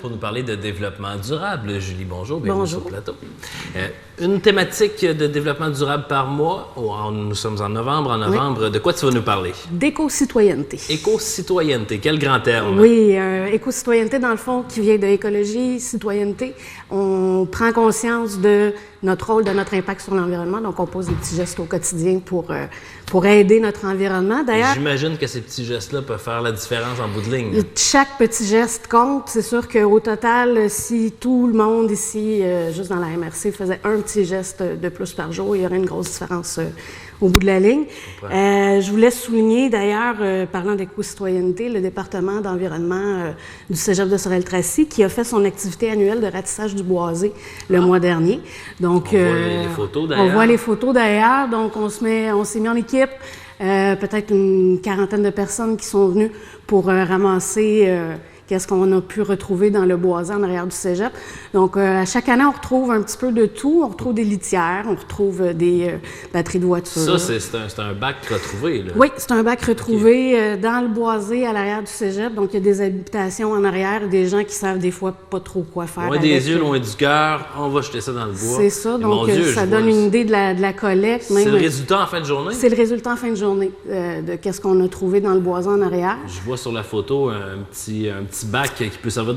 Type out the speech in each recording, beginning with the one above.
Pour nous parler de développement durable. Julie, bonjour, bienvenue Bonjour. sur le plateau. Une thématique de développement durable par mois. Nous sommes en novembre. En novembre, de quoi tu vas nous parler? D'éco-citoyenneté. Éco-citoyenneté, quel grand terme. Oui, éco-citoyenneté, dans le fond, qui vient de écologie, citoyenneté. On prend conscience de notre rôle, de notre impact sur l'environnement. Donc, on pose des petits gestes au quotidien pour aider notre environnement. D'ailleurs, j'imagine que ces petits gestes-là peuvent faire la différence en bout de ligne. chaque petit geste compte. C'est sûr qu'au total, si tout le monde ici, juste dans la MRC, faisait un petit geste de plus par jour, il y aurait une grosse différence au bout de la ligne. Je voulais souligner, d'ailleurs, parlant d'éco-citoyenneté, le département d'environnement du Cégep de Sorel-Tracy qui a fait son activité annuelle de ratissage du boisé le mois dernier. Donc, On voit les photos, d'ailleurs. On voit les photos, d'ailleurs. Donc, on s'est mis en équipe. Peut-être une quarantaine de personnes qui sont venues pour ramasser qu'est-ce qu'on a pu retrouver dans le boisé en arrière du cégep. Donc, à chaque année, on retrouve un petit peu de tout. On retrouve des litières, on retrouve des batteries de voitures. Ça, c'est un bac retrouvé, là. Oui, c'est un bac retrouvé dans le boisé à l'arrière du cégep. Donc, il y a des habitations en arrière, des gens qui savent des fois pas trop quoi faire. Loin des yeux, loin du cœur, on va jeter ça dans le bois. C'est ça, Et donc mon Dieu, ça donne une idée de la collecte. C'est le résultat en fin de journée? C'est le résultat en fin de journée de qu'est-ce qu'on a trouvé dans le boisé en arrière. Je vois sur la photo un petit bac qui peut servir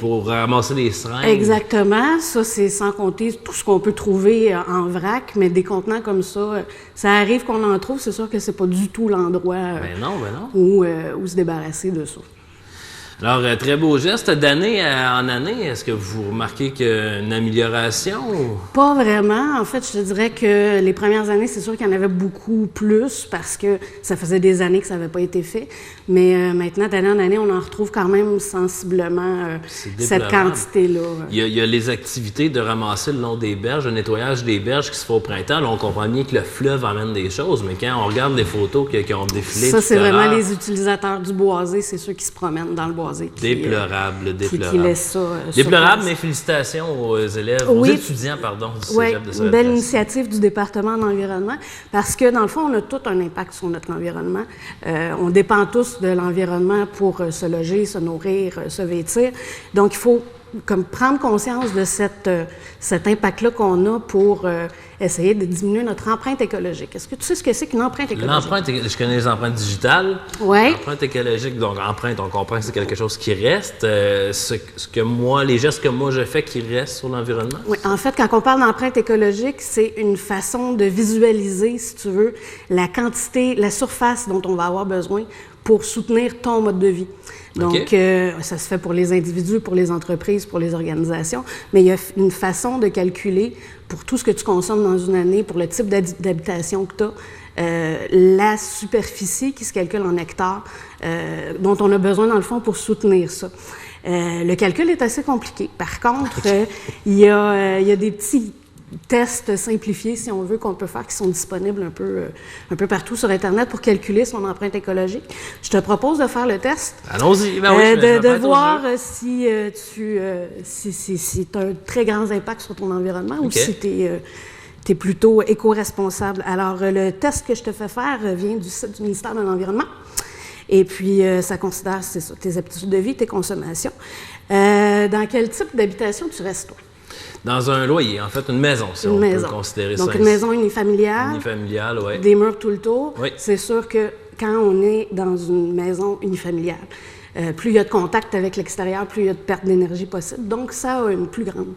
pour ramasser les seringues. Exactement. Ça, c'est sans compter tout ce qu'on peut trouver en vrac, mais des contenants comme ça, ça arrive qu'on en trouve. C'est sûr que c'est pas du tout l'endroit Ben non. où se débarrasser de ça. Alors, très beau geste. D'année en année, est-ce que vous remarquez une amélioration? Pas vraiment. En fait, je te dirais que les premières années, c'est sûr qu'il y en avait beaucoup plus parce que ça faisait des années que ça n'avait pas été fait. Mais maintenant, d'année en année, on en retrouve quand même sensiblement cette quantité-là. Il y a les activités de ramasser le long des berges, le nettoyage des berges qui se fait au printemps. Là, on comprend bien que le fleuve amène des choses, mais quand on regarde les photos qui ont défilé ça, tout c'est à vraiment l'heure, les utilisateurs du boisé, c'est ceux qui se promènent dans le boisé. Déplorable. Qui laissent ça. Déplorable, mais félicitations aux élèves, aux étudiants, pardon, du Cégep de Sorel-Tracy. Une belle initiative du département d'environnement parce que, dans le fond, on a tout un impact sur notre environnement. On dépend tous de l'environnement pour se loger, se nourrir, se vêtir. Donc, il faut prendre conscience de cet impact-là qu'on a pour essayer de diminuer notre empreinte écologique. Est-ce que tu sais ce que c'est qu'une empreinte écologique? L'empreinte, je connais les empreintes digitales. Oui. L'empreinte écologique, donc empreinte, on comprend que c'est quelque chose qui reste. Les gestes que moi je fais qui restent sur l'environnement. Oui, en fait, quand on parle d'empreinte écologique, c'est une façon de visualiser, si tu veux, la quantité, la surface dont on va avoir besoin pour soutenir ton mode de vie. Donc, ça se fait pour les individus, pour les entreprises, pour les organisations, mais il y a une façon de calculer pour tout ce que tu consommes dans une année, pour le type d'habitation que tu as, la superficie qui se calcule en hectares, dont on a besoin, dans le fond, pour soutenir ça. Le calcul est assez compliqué. Par contre, il y a des petits tests simplifiés, si on veut, qu'on peut faire, qui sont disponibles un peu partout sur Internet pour calculer son empreinte écologique. Je te propose de faire le test. Allons-y. Ben oui, de voir si tu as un très grand impact sur ton environnement ou si tu es plutôt éco-responsable. Alors, le test que je te fais faire vient du site du ministère de l'Environnement. Et puis, ça considère, c'est ça, tes habitudes de vie, tes consommations. Dans quel type d'habitation tu restes, toi? Dans un loyer, en fait, une maison, si on peut considérer ça. Donc, une maison unifamiliale. Unifamiliale, oui. Des murs tout le tour. Oui. C'est sûr que quand on est dans une maison unifamiliale, plus il y a de contact avec l'extérieur, plus il y a de perte d'énergie possible. Donc, ça a une plus grande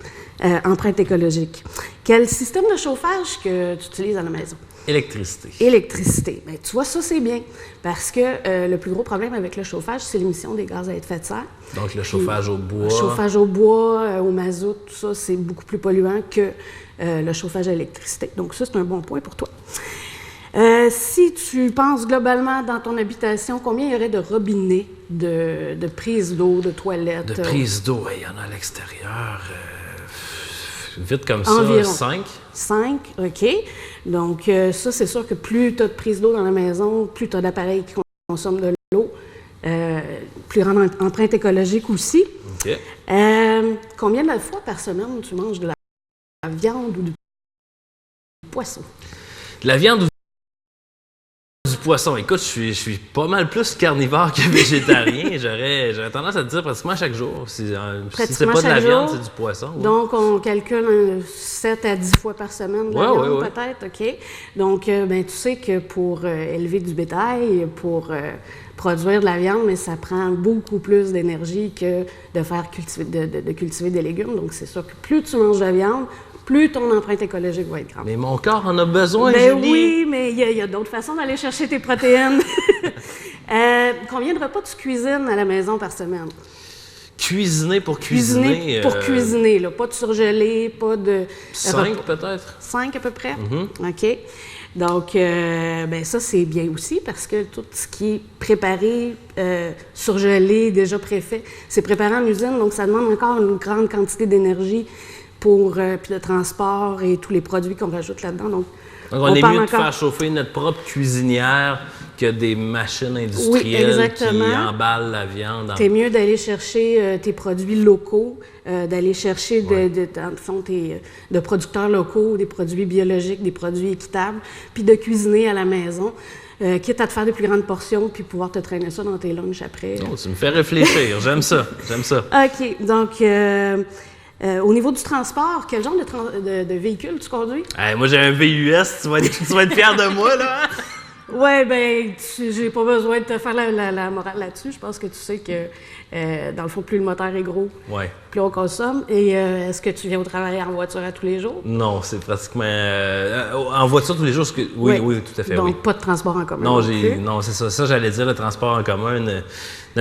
empreinte écologique. Quel système de chauffage que tu utilises à la maison? Électricité. Électricité. Bien, tu vois, ça, c'est bien. Parce que le plus gros problème avec le chauffage, c'est l'émission des gaz à effet de serre. Donc, le chauffage au bois. Le chauffage au bois, au mazout, tout ça, c'est beaucoup plus polluant que le chauffage à l'électricité. Donc, ça, c'est un bon point pour toi. Si tu penses globalement dans ton habitation, combien il y aurait de robinets, de prises d'eau, de toilettes? De prises d'eau, il y en a à l'extérieur. Vite comme ça, environ 5. 5, OK. Donc, ça, c'est sûr que plus tu as de prises d'eau dans la maison, plus tu as d'appareils qui consomment de l'eau, plus grande empreinte écologique aussi. OK. Combien de fois par semaine tu manges de la viande ou du poisson? De la viande ou du poisson. Écoute, je suis pas mal plus carnivore que végétarien. J'aurais tendance à te dire pratiquement chaque jour. Si c'est pas de la viande, c'est du poisson. Ouais. Donc, on calcule 7 à 10 fois par semaine de la viande, peut-être. OK. Donc, tu sais que pour élever du bétail, pour produire de la viande, mais ça prend beaucoup plus d'énergie que de faire cultiver des légumes. Donc, c'est sûr que plus tu manges de viande, plus ton empreinte écologique va être grande. Mais mon corps en a besoin, Julie. Oui, mais il y a d'autres façons d'aller chercher tes protéines. Combien de repas tu cuisines à la maison par semaine? Cuisiner pour cuisiner? Pour cuisiner, là. Pas de surgelé, pas de... 5 peut-être? 5 à peu près? OK. Donc, ça, c'est bien aussi parce que tout ce qui est préparé, surgelé, déjà préfait, c'est préparé en usine, donc ça demande encore une grande quantité d'énergie pour puis de transport et tous les produits qu'on rajoute là-dedans. Donc on est mieux de faire chauffer notre propre cuisinière que des machines industrielles qui emballent la viande. C'est mieux d'aller chercher tes produits locaux, d'aller chercher de producteurs locaux, des produits biologiques, des produits équitables, puis de cuisiner à la maison. Quitte à te faire des plus grandes portions puis pouvoir te traîner ça dans tes lunchs après. Oh, tu me fais réfléchir. J'aime ça. OK. Donc, au niveau du transport, quel genre de véhicule tu conduis? Moi, j'ai un VUS. Tu vas être fier de moi, là? Oui, j'ai pas besoin de te faire la morale là-dessus. Je pense que tu sais que, dans le fond, plus le moteur est gros, plus on consomme. Et est-ce que tu viens au travail en voiture à tous les jours? Non, c'est pratiquement... en voiture tous les jours, oui, tout à fait, Donc, pas de transport en commun Non, c'est ça. Ça, j'allais dire, le transport en commun ne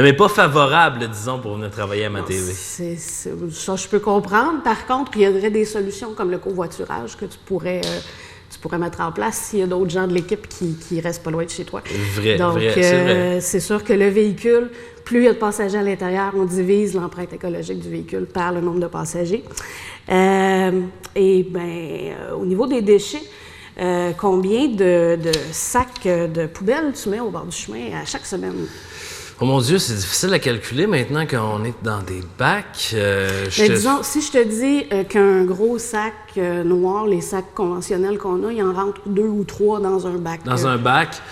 m'est pas favorable, disons, pour venir travailler à ma TV. Ça, je peux comprendre. Par contre, il y aurait des solutions comme le covoiturage que tu pourrais mettre en place s'il y a d'autres gens de l'équipe qui restent pas loin de chez toi. Donc, c'est sûr que le véhicule, plus il y a de passagers à l'intérieur, on divise l'empreinte écologique du véhicule par le nombre de passagers. Au niveau des déchets, combien de sacs de poubelles tu mets au bord du chemin à chaque semaine? Oh mon Dieu, c'est difficile à calculer maintenant qu'on est dans des bacs. Disons, si je te dis qu'un gros sac noir, les sacs conventionnels qu'on a, il en rentre 2 ou 3 dans un bac. Dans un bac,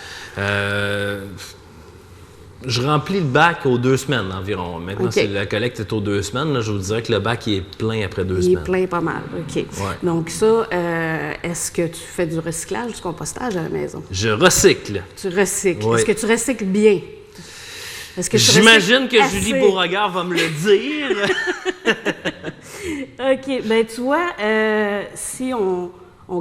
je remplis le bac aux 2 semaines environ. Maintenant, si la collecte est aux 2 semaines, là, je vous dirais que le bac il est plein après 2 semaines. Il est plein pas mal, OK. Ouais. Donc ça, est-ce que tu fais du recyclage, du compostage à la maison? Je recycle. Tu recycles. Oui. Est-ce que tu recycles bien? J'imagine que Julie Beauregard va me le dire. OK. Tu vois, si on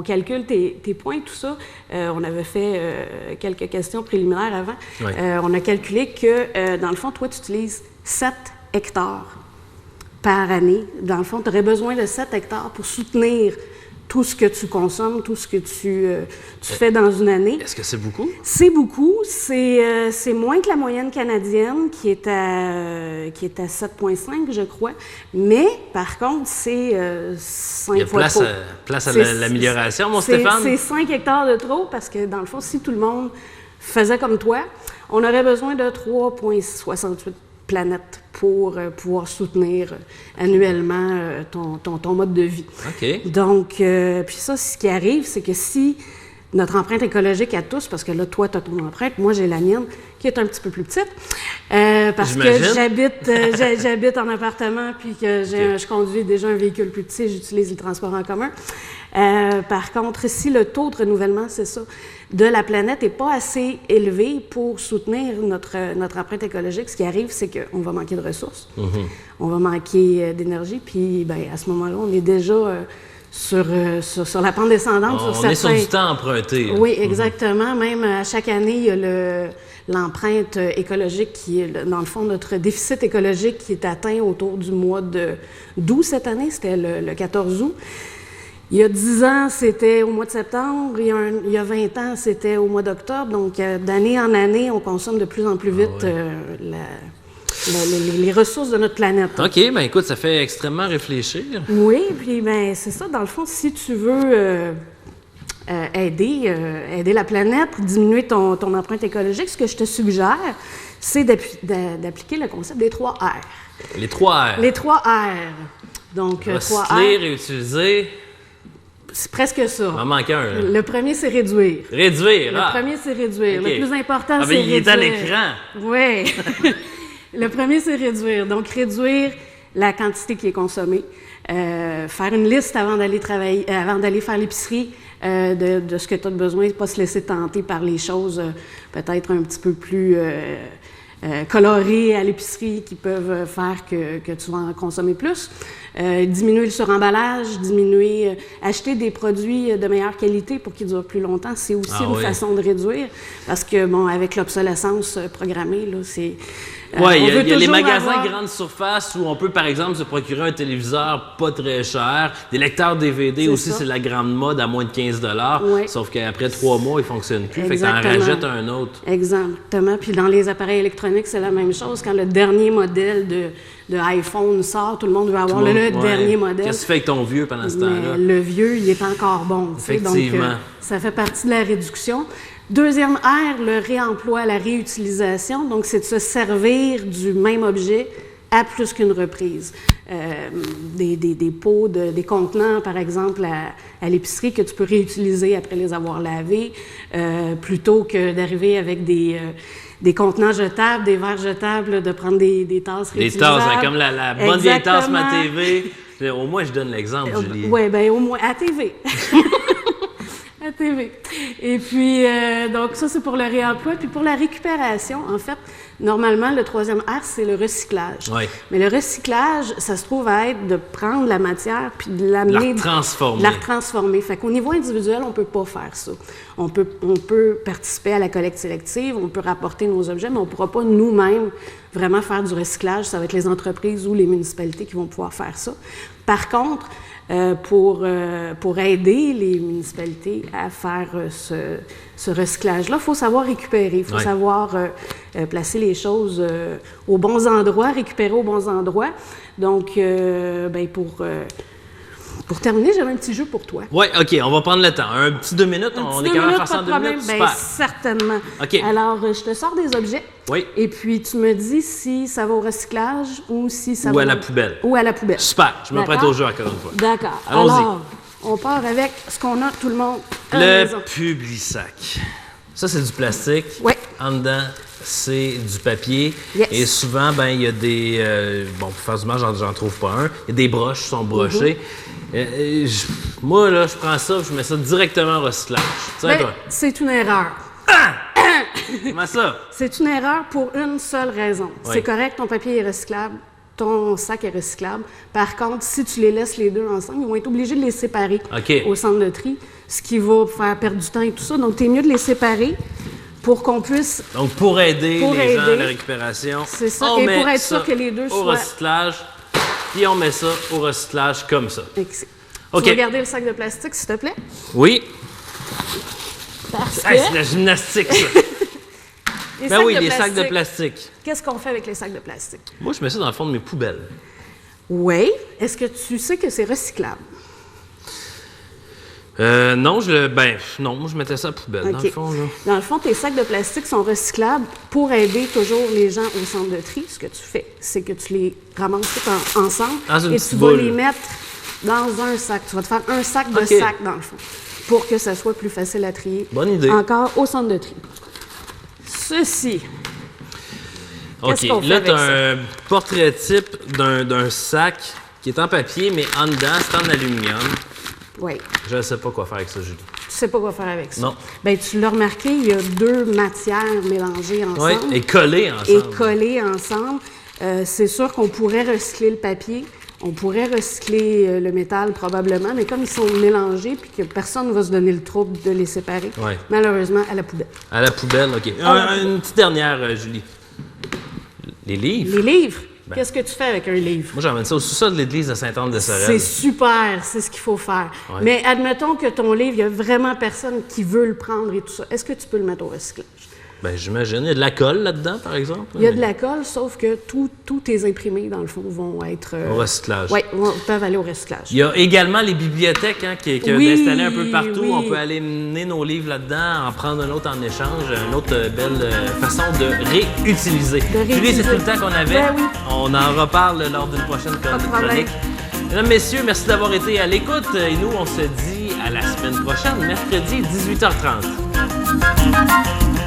calcule tes points, tout ça, on avait fait quelques questions préliminaires avant. Oui. On a calculé que, dans le fond, toi, tu utilises 7 hectares par année. Dans le fond, tu aurais besoin de 7 hectares pour soutenir tout ce que tu consommes, tout ce que tu fais dans une année. Est-ce que c'est beaucoup? C'est beaucoup. C'est moins que la moyenne canadienne, qui est à 7,5, je crois. Mais, par contre, c'est 5 fois trop. Il y a place à l'amélioration, mon Stéphane? C'est 5 hectares de trop, parce que, dans le fond, si tout le monde faisait comme toi, on aurait besoin de 3,68 planètes pour pouvoir soutenir annuellement ton mode de vie. OK. Donc, puis ça, ce qui arrive, c'est que si notre empreinte écologique à tous, parce que là, toi, tu as ton empreinte, moi, j'ai la mienne, qui est un petit peu plus petite, parce que j'habite en appartement, puis que je conduis déjà un véhicule plus petit, j'utilise le transport en commun. Par contre, si le taux de renouvellement, c'est ça, de la planète n'est pas assez élevé pour soutenir notre empreinte écologique, ce qui arrive, c'est qu'on va manquer de ressources, on va manquer d'énergie, puis à ce moment-là, on est déjà sur la pente descendante. On est sur du temps emprunté. Oui, exactement. Même à chaque année, il y a l'empreinte écologique qui est, dans le fond, notre déficit écologique qui est atteint autour du mois d'août cette année, c'était le 14 août. Il y a 10 ans, c'était au mois de septembre. Il y a 20 ans, c'était au mois d'octobre. Donc, d'année en année, on consomme de plus en plus vite les ressources de notre planète. OK, écoute, ça fait extrêmement réfléchir. Oui, puis c'est ça. Dans le fond, si tu veux aider la planète, diminuer ton empreinte écologique, ce que je te suggère, c'est d'appliquer le concept des 3 R. Les 3 R. Les 3 R. Donc, recycler, réutiliser. C'est presque ça. Il m'en manque un. Là. Le premier, c'est réduire. Réduire, Le premier, c'est réduire. Okay. Le plus important, c'est il réduire. est à l'écran. Oui. Le premier, c'est réduire. Donc, réduire la quantité qui est consommée. Faire une liste avant d'aller travailler, avant d'aller faire l'épicerie de ce que tu as besoin, pas se laisser tenter par les choses peut-être un petit peu plus colorées à l'épicerie qui peuvent faire que tu vas en consommer plus. Diminuer le suremballage, acheter des produits de meilleure qualité pour qu'ils durent plus longtemps, c'est aussi une façon de réduire. Parce que, bon, avec l'obsolescence programmée, là, c'est... Oui, il y a les magasins grande surface où on peut, par exemple, se procurer un téléviseur pas très cher. Des lecteurs DVD aussi, c'est la grande mode à moins de 15 $. Sauf qu'après 3 mois, ils ne fonctionnent plus. Exactement. Fait que tu en rajoutes un autre. Exactement. Puis dans les appareils électroniques, c'est la même chose. Quand le dernier modèle de iPhone sort, tout le monde veut avoir le dernier modèle. Qu'est-ce que tu fais avec ton vieux pendant ce temps-là? Le vieux, il est encore bon. Effectivement. Donc, ça fait partie de la réduction. Deuxième R, le réemploi, la réutilisation. Donc, c'est de se servir du même objet à plus qu'une reprise. Des pots, des contenants, par exemple, à l'épicerie que tu peux réutiliser après les avoir lavés, plutôt que d'arriver avec des contenants jetables, des verres jetables, de prendre des tasses réutilisables. Des tasses, comme la bonne vieille tasse Ma TV. Au moins, je donne l'exemple, Julie. Oui, bien, au moins, à TV. À TV. Et puis, donc ça, c'est pour le réemploi. Puis pour la récupération, en fait, normalement, le troisième R, c'est le recyclage. Oui. Mais le recyclage, ça se trouve à être de prendre la matière puis de l'amener... La retransformer. Fait qu'au niveau individuel, on ne peut pas faire ça. On peut participer à la collecte sélective, on peut rapporter nos objets, mais on ne pourra pas nous-mêmes vraiment faire du recyclage. Ça va être les entreprises ou les municipalités qui vont pouvoir faire ça. Par contre, pour aider les municipalités à faire ce recyclage-là, il faut savoir récupérer, il faut savoir placer les choses aux bons endroits, récupérer aux bons endroits. Donc, pour terminer, j'avais un petit jeu pour toi. Oui, OK, on va prendre le temps. Un petit 2 minutes, on est capable de faire ça en 2 minutes? Bien, certainement. OK. Alors, je te sors des objets. Oui. Et puis, tu me dis si ça va au recyclage ou si ça va... Ou à la poubelle. Ou à la poubelle. Super, je me prête au jeu encore une fois. D'accord. Allons-y. Alors, on part avec ce qu'on a tout le monde à la maison. Le Publisac. Ça, c'est du plastique. Oui. En dedans, c'est du papier. Yes. Et souvent, ben il y a des... pour faire du mal, j'en trouve pas un. Il y a des broches qui sont brochées. Moi, là, je prends ça, je mets ça directement au recyclage. C'est une erreur. Comment ça? C'est une erreur pour une seule raison. Oui. C'est correct, ton papier est recyclable, ton sac est recyclable. Par contre, si tu les laisses les deux ensemble, ils vont être obligés de les séparer au centre de tri, ce qui va faire perdre du temps et tout ça. Donc, c'est mieux de les séparer pour qu'on puisse... Donc, pour aider les gens à la récupération, c'est ça. Et pour être sûr que les deux soient... au recyclage, puis on met ça au recyclage comme ça. OK. Tu veux garder le sac de plastique, s'il te plaît? Oui. Parce que... c'est de la gymnastique, ça. Les sacs de plastique. Qu'est-ce qu'on fait avec les sacs de plastique? Moi, je mets ça dans le fond de mes poubelles. Oui. Est-ce que tu sais que c'est recyclable? Non, moi, je mettais ça à la poubelle, dans le fond. Là. Dans le fond, tes sacs de plastique sont recyclables pour aider toujours les gens au centre de tri. Ce que tu fais, c'est que tu les ramasses tout ensemble et tu vas les mettre dans un sac. Tu vas te faire un sac de sacs, dans le fond, pour que ça soit plus facile à trier. Bonne idée. Encore au centre de tri. Ceci. OK, là, tu as un portrait type d'un sac qui est en papier, mais en dedans, c'est en aluminium. Oui. Je ne sais pas quoi faire avec ça, Julie. Tu sais pas quoi faire avec ça? Non. Bien, tu l'as remarqué, il y a deux matières mélangées ensemble. Oui, et collées ensemble. C'est sûr qu'on pourrait recycler le papier, on pourrait recycler le métal probablement, mais comme ils sont mélangés puis que personne ne va se donner le trouble de les séparer, malheureusement, à la poubelle. À la poubelle, OK. Une petite dernière, Julie. Les livres. Les livres? Qu'est-ce que tu fais avec un livre? Moi, j'emmène ça au sous-sol de l'église de Sainte-Anne-de-Sorel. C'est super, c'est ce qu'il faut faire. Ouais. Mais admettons que ton livre, il n'y a vraiment personne qui veut le prendre et tout ça. Est-ce que tu peux le mettre au recyclage? Bien, j'imagine. Il y a de la colle là-dedans, par exemple? Il y a de la colle, sauf que tous tes imprimés, dans le fond, vont être... au recyclage. Oui, peuvent aller au recyclage. Il y a également les bibliothèques qui sont installées un peu partout. Oui. On peut aller mener nos livres là-dedans, en prendre un autre en échange. Une autre belle façon de réutiliser. Julie, c'est tout le temps qu'on avait. Ben oui. On en reparle lors d'une prochaine chronique. Mesdames, messieurs, merci d'avoir été à l'écoute. Et nous, on se dit à la semaine prochaine, mercredi, 18h30.